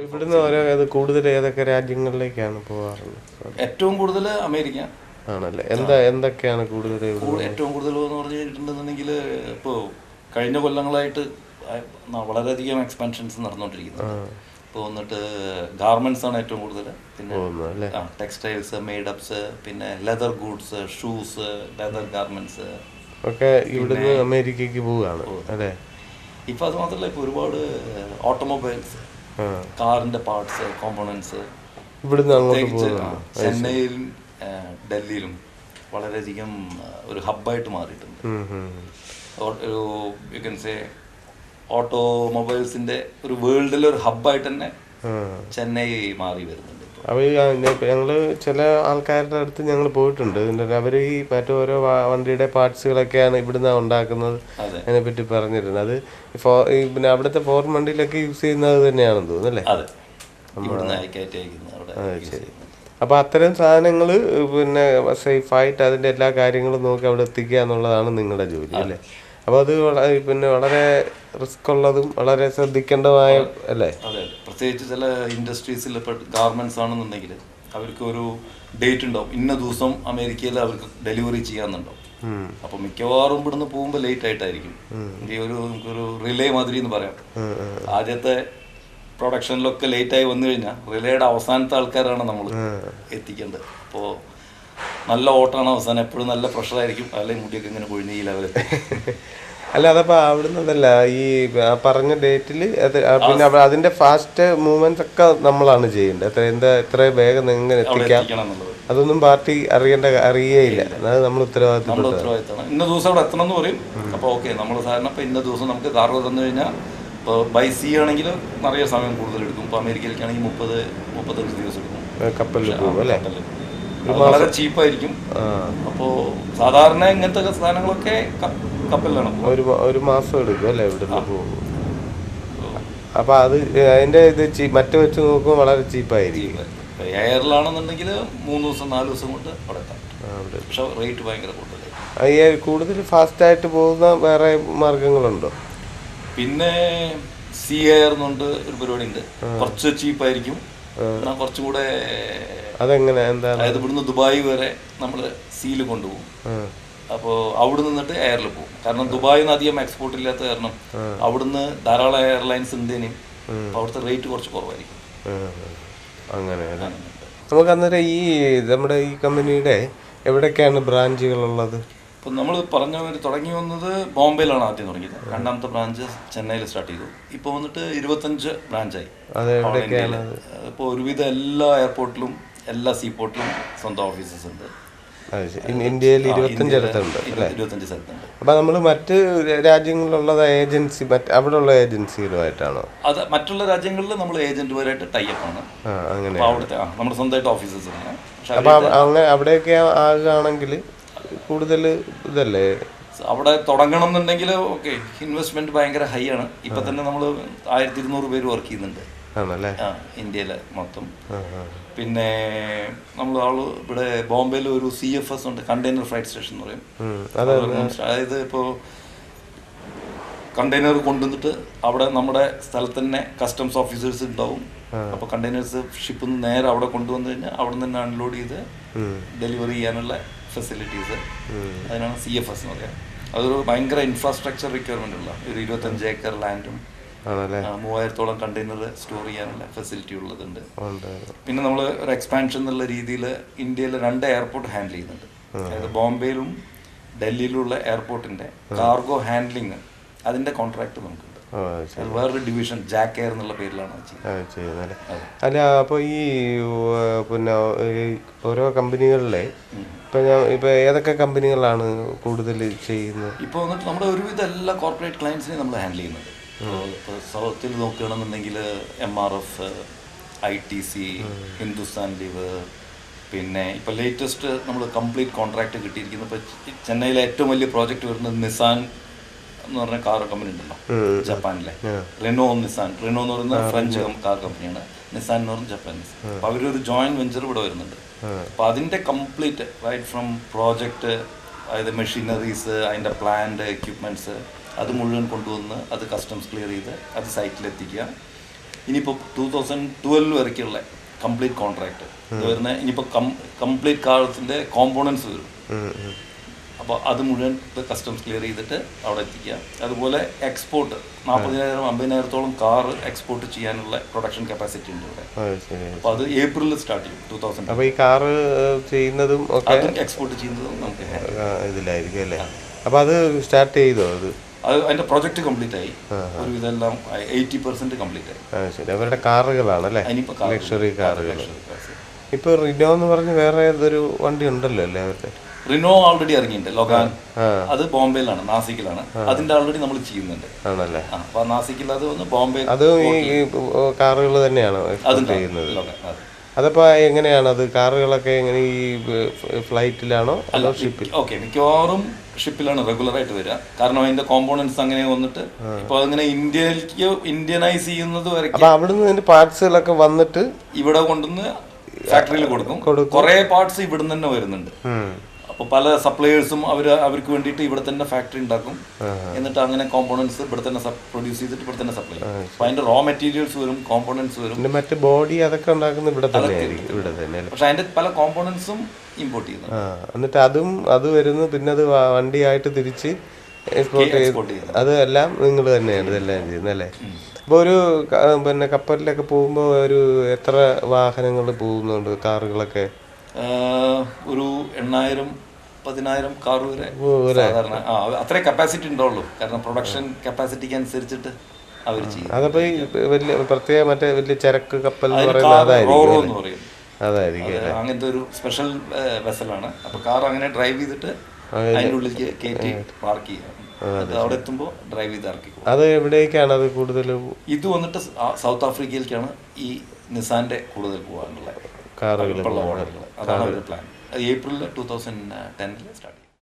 ഇവിടുന്ന് കൂടുതൽ ഏതൊക്കെ രാജ്യങ്ങളിലേക്കാണ് പോകാറുള്ളത്? ഏറ്റവും കൂടുതൽ അമേരിക്ക ആണല്ലേ. എന്തൊക്കെയാണ് കൂടുതൽ ഏറ്റവും കൂടുതൽ എന്ന് പറഞ്ഞിട്ടുണ്ടെന്നുണ്ടെങ്കിൽ ഇപ്പോൾ കഴിഞ്ഞ കൊല്ലങ്ങളായിട്ട് വളരെയധികം എക്സ്പാൻഷൻസ് നടന്നുകൊണ്ടിരിക്കുന്നത്. ഇപ്പോൾ വന്നിട്ട് ഗാർമെന്റ്സ് ആണ് ഏറ്റവും കൂടുതൽ, പിന്നെ ടെക്സ്റ്റൈൽസ്, മെയ്ഡപ്സ്, പിന്നെ leather goods, shoes, leather garments ഒക്കെ ഇവിടുന്ന് അമേരിക്കക്ക് പോവുകയാണ് അല്ലേ. ഇപ്പം അത് മാത്രമല്ല, ഇപ്പോൾ ഒരുപാട് ഓട്ടോമൊബൈൽസ്, കാറിന്റെ പാർട്സ്, കോമ്പോണൻസ് ഇവിടുന്ന് അങ്ങോട്ട് ചെന്നൈയിലും ഡൽഹിയിലും വളരെയധികം ഒരു ഹബ്ബായിട്ട് മാറിയിട്ടുണ്ട്. ഒരു യു കൻ സേ ഓട്ടോമൊബൈൽസിന്റെ ഒരു വേൾഡിലെ ഒരു ഹബ്ബായിട്ട് തന്നെ ചെന്നൈ മാറി വരുന്നുണ്ട്. ഞങ്ങള് ചില ആൾക്കാരുടെ അടുത്ത് ഞങ്ങൾ പോയിട്ടുണ്ട്. അവർ ഈ മറ്റോരോ വണ്ടിയുടെ പാർട്സുകളൊക്കെയാണ് ഇവിടുന്ന് ഉണ്ടാക്കുന്നത്, അതിനെപ്പറ്റി പറഞ്ഞിട്ടുണ്ട്. അത് പിന്നെ അവിടുത്തെ ഫോറിൻ വണ്ടിയിലൊക്കെ യൂസ് ചെയ്യുന്നത് തന്നെയാണെന്ന് തോന്നുന്നു അല്ലേ? ശരി. അപ്പൊ അത്തരം സാധനങ്ങൾ പിന്നെ സേഫായിട്ട് അതിന്റെ എല്ലാ കാര്യങ്ങളും നോക്കി അവിടെ എത്തിക്കുക എന്നുള്ളതാണ് നിങ്ങളുടെ ജോലി അല്ലേ? അപ്പോൾ അത് പിന്നെ വളരെ റിസ്ക് ഉള്ളതും വളരെ ശ്രദ്ധിക്കേണ്ടതുമായ അല്ലേ? അതെ, പ്രത്യേകിച്ച് ചില ഇൻഡസ്ട്രീസിൽ ഇപ്പോൾ ഗാർമെന്റ്സ് ആണെന്നുണ്ടെങ്കിൽ അവർക്ക് ഒരു ഡേറ്റ് ഉണ്ടാവും, ഇന്ന ദിവസം അമേരിക്കയിൽ അവർക്ക് ഡെലിവറി ചെയ്യാന്നുണ്ടാവും. അപ്പൊ മിക്കവാറും ഇവിടുന്ന് പോകുമ്പോൾ ലേറ്റ് ആയിട്ടായിരിക്കും. ഈ നമുക്കൊരു റിലേ മാതിരി എന്ന് പറയാം. ആദ്യത്തെ പ്രൊഡക്ഷനിലൊക്കെ ലേറ്റായി വന്നു കഴിഞ്ഞാൽ റിലേയുടെ അവസാനത്തെ ആൾക്കാരാണ് നമ്മൾ എത്തിക്കേണ്ടത്. അപ്പോൾ നല്ല ഓട്ടമാണ് അവസാനം, എപ്പോഴും നല്ല പ്രഷറായിരിക്കും, അല്ലെങ്കിൽ മുടിയൊക്കെ ഇങ്ങനെ പൊഴിഞ്ഞ ഈ ലെവലെത്തി. അല്ല, അതപ്പോൾ അവിടുന്നതല്ല, ഈ പറഞ്ഞ ഡേറ്റിൽ പിന്നെ അതിന്റെ ഫാസ്റ്റ് മൂവ്മെന്റ്സ് ഒക്കെ നമ്മളാണ് ചെയ്യേണ്ടത്. എത്ര വേഗം എങ്ങനെ എത്തിക്കാം അതൊന്നും പാർട്ടി അറിയേയില്ല. അത് നമ്മൾ ഉത്തരവാദിത്തമാണ്. ഇന്ന ദിവസം അവിടെ എത്തണം എന്ന് പറയും. അപ്പോൾ ഓക്കെ, നമ്മൾ സാധാരണ ഇപ്പം ഇന്ന ദിവസം നമുക്ക് കാർഗോ തന്നു കഴിഞ്ഞാൽ, ഇപ്പോൾ ബൈ സീ ആണെങ്കിൽ നിറയെ സമയം കൂടുതൽ എടുക്കും. ഇപ്പോൾ അമേരിക്കയിലേക്കാണെങ്കിൽ 30-35 ദിവസം എടുക്കും കപ്പലിൽ പോകും അല്ലേ? വളരെ ചീപ്പായിരിക്കും. അപ്പോൾ സാധാരണ ഇങ്ങനത്തെ സാധനങ്ങളൊക്കെ കപ്പലിലാണ്. ഒരു മാസം എടുക്കും അല്ലേ ഇവിടുന്ന് പോകുമ്പോൾ? അപ്പൊ അത് അതിന്റെ ഇത് മറ്റു വെച്ച് നോക്കുമ്പോൾ വളരെ ചീപ്പായിരിക്കും. എയറിലാണെന്നുണ്ടെങ്കിൽ 3 ദിവസം 4 ദിവസം കൊണ്ട് അവിടെ എത്താം. പക്ഷെ റേറ്റ് ഭയങ്കര കൂടുതലായി. കൂടുതൽ ഫാസ്റ്റ് ആയിട്ട് പോകുന്ന വേറെ മാർഗങ്ങളുണ്ടോ? പിന്നെ സി എയർ എന്നുണ്ട് ഒരു പരിപാടി ഉണ്ട്, കുറച്ച് ചീപ്പായിരിക്കും, എന്നാൽ കുറച്ചും കൂടെ. അതെങ്ങനെ? എന്താ? അതായത് ഇവിടുന്ന് ദുബായ് വരെ നമ്മൾ സീല് കൊണ്ടുപോകും. അപ്പോൾ അവിടെ നിന്നിട്ട് എയറിൽ പോകും. കാരണം ദുബായിൽ നിന്ന് അധികം എക്സ്പോർട്ട് ഇല്ലാത്ത കാരണം അവിടുന്ന് ധാരാളം എയർലൈൻസ് ഉണ്ടേനും അവിടുത്തെ റേറ്റ് കുറച്ച് കുറവായിരിക്കും. അങ്ങനെ നമുക്ക് അന്നേരം ഈ നമ്മുടെ ഈ കമ്പനിയുടെ എവിടെയൊക്കെയാണ് ബ്രാഞ്ചുകളുള്ളത്? ഇപ്പം നമ്മൾ തുടങ്ങി വന്നത് ബോംബെയിലാണ് ആദ്യം തുടങ്ങിയത്. രണ്ടാമത്തെ ബ്രാഞ്ച് ചെന്നൈയിൽ സ്റ്റാർട്ട് ചെയ്തു. ഇപ്പോൾ വന്നിട്ട് 25 ബ്രാഞ്ചായി. ഇപ്പോൾ ഒരുവിധം എല്ലാ എയർപോർട്ടിലും എല്ലാ സീപോർട്ടിലും സ്വന്തം ഓഫീസസ് ഉണ്ട്. ഇന്ത്യയിൽ 25 സ്ഥലത്തുണ്ട്. അപ്പൊ നമ്മൾ മറ്റ് രാജ്യങ്ങളിലുള്ള ഏജൻസി അവിടെയുള്ള ഏജൻസികളുമായിട്ടാണോ? അത് മറ്റുള്ള രാജ്യങ്ങളിൽ നമ്മൾ ഏജന്റുമാരായിട്ട് ടൈപ്പ് ആണ്. അങ്ങനെ അവിടുത്തെ നമ്മുടെ സ്വന്തമായിട്ട് ഓഫീസസ് ഉണ്ട്. അപ്പൊ അവിടെയൊക്കെ ആകുകയാണെങ്കിൽ കൂടുതൽ ഇതല്ലേ? അവിടെ തുടങ്ങണം എന്നുണ്ടെങ്കിൽ ഓക്കെ, ഇൻവെസ്റ്റ്മെന്റ് ഭയങ്കര ഹൈ ആണ്. ഇപ്പൊ തന്നെ നമ്മൾ 1200 പേര് വർക്ക് ചെയ്യുന്നുണ്ട് ഇന്ത്യയിലെ മൊത്തം. പിന്നെ നമ്മൾ ഇവിടെ ബോംബെയിൽ ഒരു CFS ഉണ്ട്, കണ്ടെയ്നർ ഫ്രൈറ്റ് സ്റ്റേഷൻ എന്ന് പറയും. അതായത് ഇപ്പോൾ കണ്ടെയ്നർ കൊണ്ടുവന്നിട്ട് അവിടെ നമ്മുടെ സ്ഥലത്ത് തന്നെ കസ്റ്റംസ് ഓഫീസേഴ്സ് ഉണ്ടാവും. അപ്പോൾ കണ്ടെയ്നേഴ്സ് ഷിപ്പിൽ നിന്ന് നേരെ അവിടെ കൊണ്ടുവന്നു കഴിഞ്ഞാൽ അവിടെ നിന്ന് തന്നെ അൺലോഡ് ചെയ്ത് ഡെലിവറി ചെയ്യാനുള്ള ഫെസിലിറ്റീസ്, അതിനാണ് CFS എന്ന് പറയാം. അതൊരു ഭയങ്കര ഇൻഫ്രാസ്ട്രക്ചർ റിക്വയർമെന്റ് ഉള്ള ഒരു 25 ഏക്കർ ലാൻഡും 3000-ഓളം കണ്ടെയ്നർ സ്റ്റോർ ചെയ്യാനുള്ള ഫെസിലിറ്റി ഉള്ളതുണ്ട്. പിന്നെ നമ്മൾ ഒരു എക്സ്പാൻഷൻ എന്നുള്ള രീതിയിൽ ഇന്ത്യയിൽ 2 എയർപോർട്ട് ഹാൻഡിൽ ചെയ്യുന്നുണ്ട്. അതായത് ബോംബെയിലും ഡൽഹിയിലുള്ള എയർപോർട്ടിന്റെ കാർഗോ ഹാൻഡ്ലിങ് അതിന്റെ കോൺട്രാക്ട് നമുക്കുണ്ട്. വേറൊരു ഡിവിഷൻ ജാക്ക് എയർ എന്നുള്ള പേരിലാണ് ചെയ്യുന്നത്. അല്ല, അപ്പോൾ ഈ പിന്നെ ഓരോ കമ്പനികളിലെ ഇപ്പൊ ഏതൊക്കെ കമ്പനികളാണ് കൂടുതൽ ചെയ്യുന്നത്? ഇപ്പോൾ വന്നിട്ട് നമ്മുടെ ഒരുവിധം എല്ലാ കോർപ്പറേറ്റ് ക്ലയൻസിനെയും നമ്മൾ ഹാൻഡിൽ ചെയ്യുന്നുണ്ട്. ഇപ്പോൾ സൗത്തിൽ നോക്കുകയാണെന്നുണ്ടെങ്കിൽ MRF, ITC, ഹിന്ദുസ്ഥാൻ ലീവർ, പിന്നെ ഇപ്പോൾ ലേറ്റസ്റ്റ് നമ്മൾ കംപ്ലീറ്റ് കോൺട്രാക്ട് കിട്ടിയിരിക്കുന്നത്. ഇപ്പോൾ ചെന്നൈയിലെ ഏറ്റവും വലിയ പ്രോജക്റ്റ് വരുന്നത് നിസാൻ എന്ന് പറഞ്ഞ കാർ കമ്പനി ഉണ്ടല്ലോ ജപ്പാനിലെ, റെനോ എന്ന് പറയുന്ന ഫ്രഞ്ച് കാർ കമ്പനിയാണ്. നിസാൻ എന്ന് പറയുന്നത് ജപ്പാനീസ്. അപ്പോൾ അവരൊരു ജോയിന്റ് വെഞ്ചർ ഇവിടെ വരുന്നുണ്ട്. അപ്പോൾ അതിൻ്റെ കംപ്ലീറ്റ് റൈറ്റ് ഫ്രം പ്രോജക്റ്റ്, അതായത് മെഷീനറീസ്, അതിൻ്റെ പ്ലാന്റ്, എക്യുപ്മെൻറ്റ്സ്, അത് മുഴുവൻ കൊണ്ടുവന്ന് അത് കസ്റ്റംസ് ക്ലിയർ ചെയ്ത് അത് സൈറ്റിലെത്തിക്കുക. ഇനിയിപ്പോൾ 2012 വരയ്ക്കുള്ള കംപ്ലീറ്റ് കോൺട്രാക്ട് വരുന്ന ഇനിയിപ്പോൾ കംപ്ലീറ്റ് കാർസിൻ്റെ കോമ്പോണൻസ് വരും. അപ്പോൾ അത് മുഴുവൻ കസ്റ്റംസ് ക്ലിയർ ചെയ്തിട്ട് അവിടെ എത്തിക്കുക. അതുപോലെ എക്സ്പോർട്ട് 40,000-50,000-ഓളം കാറ് എക്സ്പോർട്ട് ചെയ്യാനുള്ള പ്രൊഡക്ഷൻ കപ്പാസിറ്റി ഉണ്ട് ഇവിടെ. അപ്പോൾ അത് ഏപ്രിലിൽ സ്റ്റാർട്ട് ചെയ്യും 2000. അപ്പോൾ ഈ കാറ് ചെയ്യുന്നതും എക്സ്പോർട്ട് ചെയ്യുന്നതും നമുക്ക് ഇതിലായിരിക്കും അല്ലേ? അപ്പോൾ അത് സ്റ്റാർട്ട് ചെയ്തോ? അത് അതിന്റെ പ്രൊജക്ട് കംപ്ലീറ്റ് ആയി, ഒരു ഇതെല്ലാം 80% കംപ്ലീറ്റ് ആയി. ശരി, അവരുടെ കാറുകളാണല്ലേ, ലക്ഷറി കാറുകൾ. ഇപ്പൊ റിനോ എന്ന് പറഞ്ഞ് വേറെ ഏതൊരു വണ്ടി ഉണ്ടല്ലോ അല്ലേ അവരുടെ? റിനോ ഓൾറെഡി ഇറങ്ങിയിട്ടുണ്ട്, ലൊഗാൻ. അത് ബോംബെയിലാണ്, നാസിക്കിലാണ്. അതിന്റെ ഓൾറെഡി നമ്മൾ ചെയ്യുന്നുണ്ട്. ആണല്ലേ? അപ്പൊ നാസിക്കിൽ അത് വന്ന് ബോംബെ. അത് ഈ കാറുകൾ തന്നെയാണോ ചെയ്യുന്നത്? അതപ്പോ എങ്ങനെയാണ് അത്? കാറുകളൊക്കെ എങ്ങനെ ഈ ഫ്ലൈറ്റിലാണോ അതോ ഷിപ്പിൽ? ഓക്കെ, മിക്കവാറും ഷിപ്പിലാണ് റെഗുലർ ആയിട്ട് വരിക. കാരണം അതിന്റെ കോമ്പോണൻസ് അങ്ങനെ വന്നിട്ട് ഇപ്പൊ അങ്ങനെ ഇന്ത്യനൈസ് ചെയ്യുന്നത് വരെ അവിടുന്ന് അതിന്റെ പാർട്സുകളൊക്കെ വന്നിട്ട് ഇവിടെ കൊണ്ടുവന്ന് ഫാക്ടറിയിൽ കൊടുക്കും. കുറെ പാർട്സ് ഇവിടുന്ന് തന്നെ വരുന്നുണ്ട്. അപ്പോൾ പല സപ്ലയേഴ്സും അവർക്ക് വേണ്ടിയിട്ട് ഇവിടെ തന്നെ ഫാക്ടറി ഉണ്ടാക്കും. എന്നിട്ട് അങ്ങനെ കോമ്പോണൻസ് ഇവിടെ തന്നെ പ്രൊഡ്യൂസ് ചെയ്തിട്ട് ഇവിടെ തന്നെ സപ്ലൈ ചെയ്യും. അപ്പോൾ അതിന്റെ റോ മെറ്റീരിയൽസ് വരും, കോമ്പോണൻസ് വരും. മറ്റേ ബോഡി അതൊക്കെ ഉണ്ടാക്കുന്നത് ഇവിടെ തന്നെ. പക്ഷെ അതിന്റെ പല കോമ്പോണൻസും ഇമ്പോർട്ട് ചെയ്യുന്നു. എന്നിട്ട് അത് വരുന്നു, പിന്നെ അത് വണ്ടിയായിട്ട് തിരിച്ച് എക്സ്പോർട്ട് ചെയ്ത് അത് എല്ലാം നിങ്ങൾ തന്നെയാണ് ഇതെല്ലാം ചെയ്യുന്നത് അല്ലേ? അപ്പോൾ ഒരു പിന്നെ കപ്പലിലൊക്കെ പോകുമ്പോൾ ഒരു എത്ര വാഹനങ്ങൾ പോകുന്നുണ്ട്, കാറുകളൊക്കെ? ഒരു 8,000-10,000 കാർ വരെ സാധാരണ. അത്രേ കപ്പാസിറ്റി ഉണ്ടാവുള്ളൂ. കാരണം പ്രൊഡക്ഷൻ കപ്പാസിറ്റിക്ക് അനുസരിച്ചിട്ട് അവർ ചെയ്യും. അതപ്പോൾ ഈ വലിയ പ്രത്യേക മറ്റേ വലിയ ചരക്ക് കപ്പൽ അതായിരിക്കും. അങ്ങനത്തെ ഒരു സ്പെഷ്യൽ വെസലാണ്. അപ്പോൾ കാർ അങ്ങനെ ഡ്രൈവ് ചെയ്തിട്ട് അതിൻ്റെ ഉള്ളിലേക്ക് കയറ്റി പാർക്ക് ചെയ്യാം. അവിടെ എത്തുമ്പോൾ ഡ്രൈവ് ചെയ്ത് ഇറക്കി. അത് എവിടേക്കാണ് അത് കൂടുതലും? ഇത് വന്നിട്ട് സൗത്ത് ആഫ്രിക്കയിലേക്കാണ് ഈ നിസാന്റെ കൂടുതൽ പോകാനുള്ള കാറുകൾ. അതാണ് ഒരു പ്ലാൻ. ഏപ്രിൽ 2010 സ്റ്റാർട്ട് ചെയ്യും.